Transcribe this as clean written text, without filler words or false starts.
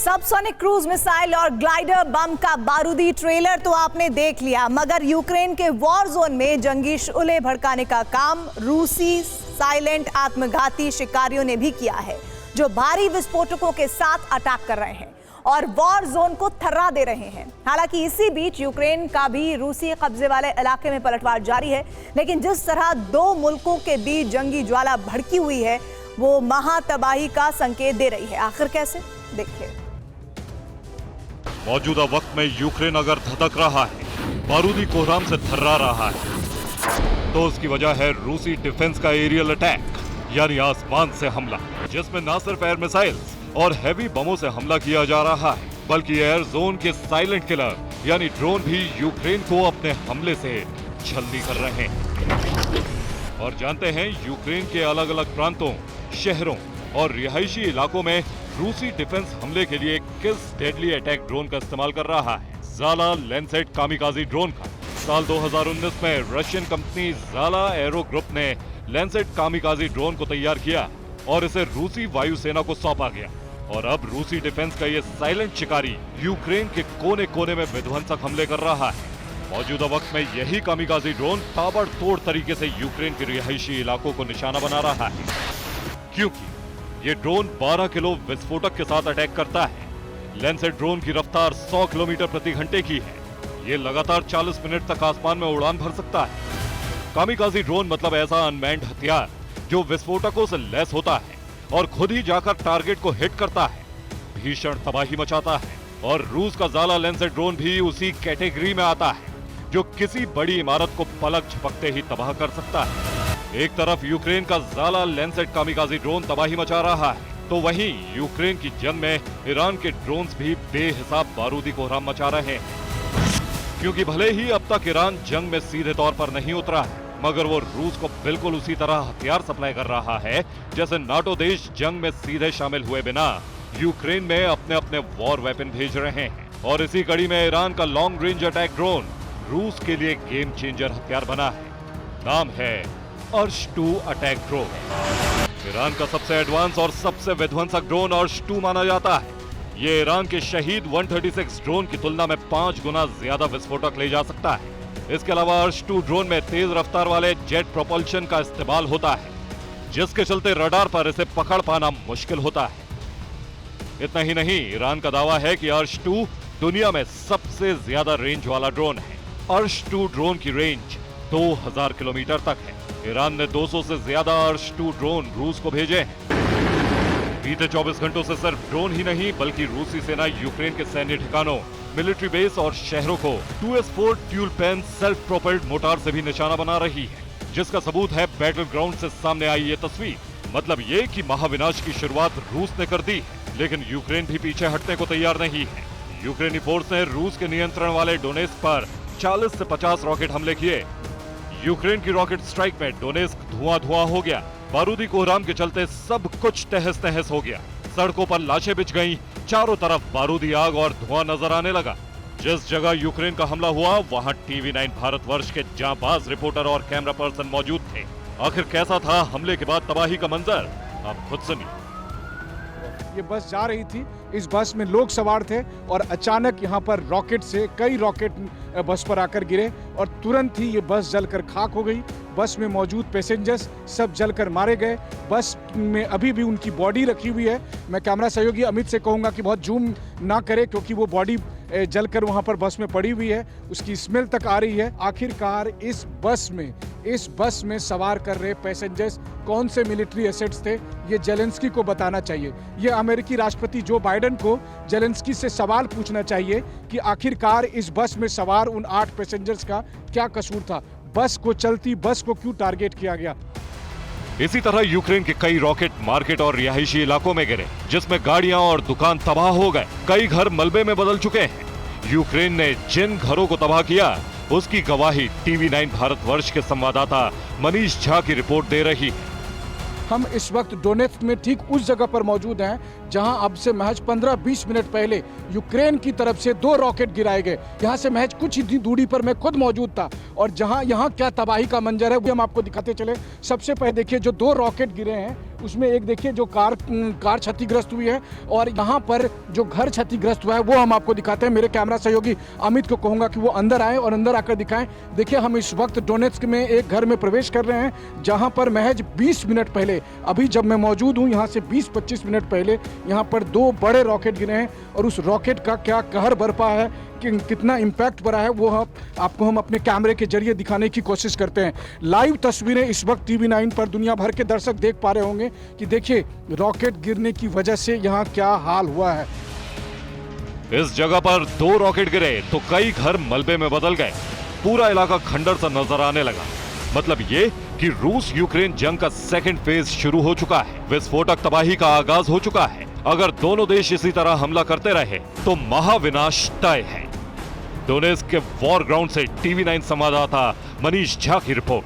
Subsonic cruise missile और glider बम का बारूदी ट्रेलर तो आपने देख लिया, मगर यूक्रेन के वॉर जोन में जंगी शोले भड़काने का काम रूसी साइलेंट आत्मघाती शिकारियों ने भी किया है, जो भारी विस्फोटकों के साथ अटैक कर रहे हैं और वॉर जोन को थर्रा दे रहे हैं। हालांकि इसी बीच यूक्रेन का भी रूसी कब्जे वाले इलाके में पलटवार जारी है, लेकिन जिस तरह दो मुल्कों के बीच जंगी ज्वाला भड़की हुई है वो महातबाही का संकेत दे रही है। आखिर कैसे, देखिए। मौजूदा वक्त में यूक्रेन अगर धधक रहा है, बारूदी कोहराम से थर्रा रहा है, तो उसकी वजह है रूसी डिफेंस का एरियल अटैक, यानी आसमान से हमला, जिसमें न सिर्फ एयर मिसाइल्स और हैवी बमों से हमला किया जा रहा है, बल्कि एयर जोन के साइलेंट किलर यानी ड्रोन भी यूक्रेन को अपने हमले से छलनी कर रहे हैं। और जानते हैं यूक्रेन के अलग अलग प्रांतों, शहरों और रिहायशी इलाकों में रूसी डिफेंस हमले के लिए किस डेडली अटैक ड्रोन का इस्तेमाल कर रहा है? ज़ाला लैंडसेट कामिकाजी ड्रोन का। साल 2019 में रशियन कंपनी ज़ाला एरो ग्रुप ने लैंडसेट कामिकाजी ड्रोन को तैयार किया और इसे रूसी वायुसेना को सौंपा गया। और अब रूसी डिफेंस का ये साइलेंट शिकारी यूक्रेन के कोने कोने में विध्वंसक हमले कर रहा है। मौजूदा वक्त में यही कामिकाजी ड्रोन ताबड़तोड़ तरीके से यूक्रेन के रिहायशी इलाकों को निशाना बना रहा है, क्योंकि ये ड्रोन 12 किलो विस्फोटक के साथ अटैक करता है। लैंडसेट ड्रोन की रफ्तार 100 किलोमीटर प्रति घंटे की है। ये लगातार 40 मिनट तक आसमान में उड़ान भर सकता है। कामिकाजी ड्रोन मतलब ऐसा अनमैन्ड हथियार जो विस्फोटकों से लैस होता है और खुद ही जाकर टारगेट को हिट करता है, भीषण तबाही मचाता है। और रूस का ज़ाला लैंडसेट ड्रोन भी उसी कैटेगरी में आता है, जो किसी बड़ी इमारत को पलक झपकते ही तबाह कर सकता है। एक तरफ यूक्रेन का ज़ाला लैंडसेट कामिकाजी ड्रोन तबाही मचा रहा है, तो वहीं यूक्रेन की जंग में ईरान के ड्रोन्स भी बेहिसाब बारूदी कोहराम मचा रहे हैं। क्योंकि भले ही अब तक ईरान जंग में सीधे तौर पर नहीं उतरा है, मगर वो रूस को बिल्कुल उसी तरह हथियार सप्लाई कर रहा है जैसे नाटो देश जंग में सीधे शामिल हुए बिना यूक्रेन में अपने अपने वॉर वेपन भेज रहे हैं। और इसी कड़ी में ईरान का लॉन्ग रेंज अटैक ड्रोन रूस के लिए गेम चेंजर हथियार बना है। नाम है अर्श-2 अटैक ड्रोन। ईरान का सबसे एडवांस और सबसे विध्वंसक ड्रोन अर्श-2 माना जाता है। ये ईरान के शहीद 136 ड्रोन की तुलना में 5 गुना ज्यादा विस्फोटक ले जा सकता है। इसके अलावा अर्श-2 ड्रोन में तेज रफ्तार वाले जेट प्रोपल्शन का इस्तेमाल होता है, जिसके चलते रडार पर इसे पकड़ पाना मुश्किल होता है। इतना ही नहीं, ईरान का दावा है कि अर्श-2 दुनिया में सबसे ज्यादा रेंज वाला ड्रोन है। अर्श-2 ड्रोन की रेंज 2000 किलोमीटर तक है। ईरान ने 200 से ज्यादा अर्श-2 ड्रोन रूस को भेजे हैं। बीते 24 घंटों से सिर्फ ड्रोन ही नहीं, बल्कि रूसी सेना यूक्रेन के सैन्य ठिकानों, मिलिट्री बेस और शहरों को 2S4 Tyulpan self propelled mortar से भी निशाना बना रही है, जिसका सबूत है बैटल ग्राउंड से सामने आई ये तस्वीर। मतलब ये कि महाविनाश की शुरुआत रूस ने कर दी है, लेकिन यूक्रेन भी पीछे हटने को तैयार नहीं है। यूक्रेनी फोर्स ने रूस के नियंत्रण वाले डोनेस्क पर 40 से 50 रॉकेट हमले किए। यूक्रेन की रॉकेट स्ट्राइक में डोनेस्क धुआं हो गया। बारूदी कोहराम के चलते सब कुछ तहस नहस हो गया। सड़कों पर लाशें बिछ गईं, चारों तरफ बारूदी आग और धुआं नजर आने लगा। जिस जगह यूक्रेन का हमला हुआ, वहां TV9 भारतवर्ष के जांबाज रिपोर्टर और कैमरा पर्सन मौजूद थे। आखिर कैसा था हमले के बाद तबाही का मंजर, आप खुद सुनिए। ये बस जा रही थी, इस बस में लोग सवार थे और अचानक यहाँ पर रॉकेट से कई रॉकेट बस पर आकर गिरे और तुरंत ही ये बस जलकर खाक हो गई। बस में मौजूद पैसेंजर्स सब जलकर मारे गए। बस में अभी भी उनकी बॉडी रखी हुई है। मैं कैमरा सहयोगी अमित से कहूँगा कि बहुत जूम ना करे, क्योंकि वो बॉडी जलकर वहाँ पर बस में पड़ी हुई है, उसकी स्मेल तक आ रही है। आखिरकार इस बस में सवार कर रहे पैसेंजर्स कौन से मिलिट्री एसेट्स थे, ये जेलेंस्की को बताना चाहिए। ये अमेरिकी राष्ट्रपति जो बाइडेन को जेलेंस्की से सवाल पूछना चाहिए कि आखिरकार इस बस में सवार उन 8 पैसेंजर्स का क्या कसूर था। बस को चलती बस को क्यों टारगेट किया गया। इसी तरह यूक्रेन के कई रॉकेट मार्केट और रिहायशी इलाकों में गिरे, जिसमें गाड़ियां और दुकान तबाह हो गए। कई घर मलबे में बदल चुके हैं। यूक्रेन ने जिन घरों को तबाह किया, उसकी गवाही TV9 भारतवर्ष के संवाददाता मनीष झा की रिपोर्ट दे रही है। हम इस वक्त डोनेत्स्क में ठीक उस जगह पर मौजूद हैं जहां अब से महज 15-20 मिनट पहले यूक्रेन की तरफ से 2 रॉकेट गिराए गए। यहां से महज कुछ ही दूरी पर मैं खुद मौजूद था और जहां यहां क्या तबाही का मंजर है वो हम आपको दिखाते चले। सबसे पहले देखिए, जो 2 रॉकेट गिरे हैं उसमें एक देखिए जो कार क्षतिग्रस्त हुई है, और यहाँ पर जो घर क्षतिग्रस्त हुआ है वो हम आपको दिखाते हैं। मेरे कैमरा सहयोगी अमित को कहूँगा कि वो अंदर आए और अंदर आकर दिखाएं। देखिए हम इस वक्त डोनेट्स्क में एक घर में प्रवेश कर रहे हैं, जहाँ पर महज 20 मिनट पहले, अभी जब मैं मौजूद हूँ यहाँ से 20-25 मिनट पहले यहाँ पर 2 बड़े रॉकेट गिरे हैं, और उस रॉकेट का क्या कहर बरपा है, कि कितना इम्पैक्ट पड़ा है, वो आपको हम अपने कैमरे के जरिए दिखाने की कोशिश करते हैं। लाइव तस्वीरें इस वक्त TV9 पर दुनिया भर के दर्शक देख पा रहे होंगे कि देखिए रॉकेट गिरने की वजह से यहाँ क्या हाल हुआ है। इस जगह पर 2 रॉकेट गिरे तो कई घर मलबे में बदल गए, पूरा इलाका खंडर सा नजर आने लगा। मतलब ये कि रूस यूक्रेन जंग का सेकंड फेज शुरू हो चुका है, विस्फोटक तबाही का आगाज हो चुका है। अगर दोनों देश इसी तरह हमला करते रहे तो महाविनाश तय है। डोनेट्स्क के वॉर ग्राउंड से TV9 संवाददाता मनीष झा की रिपोर्ट।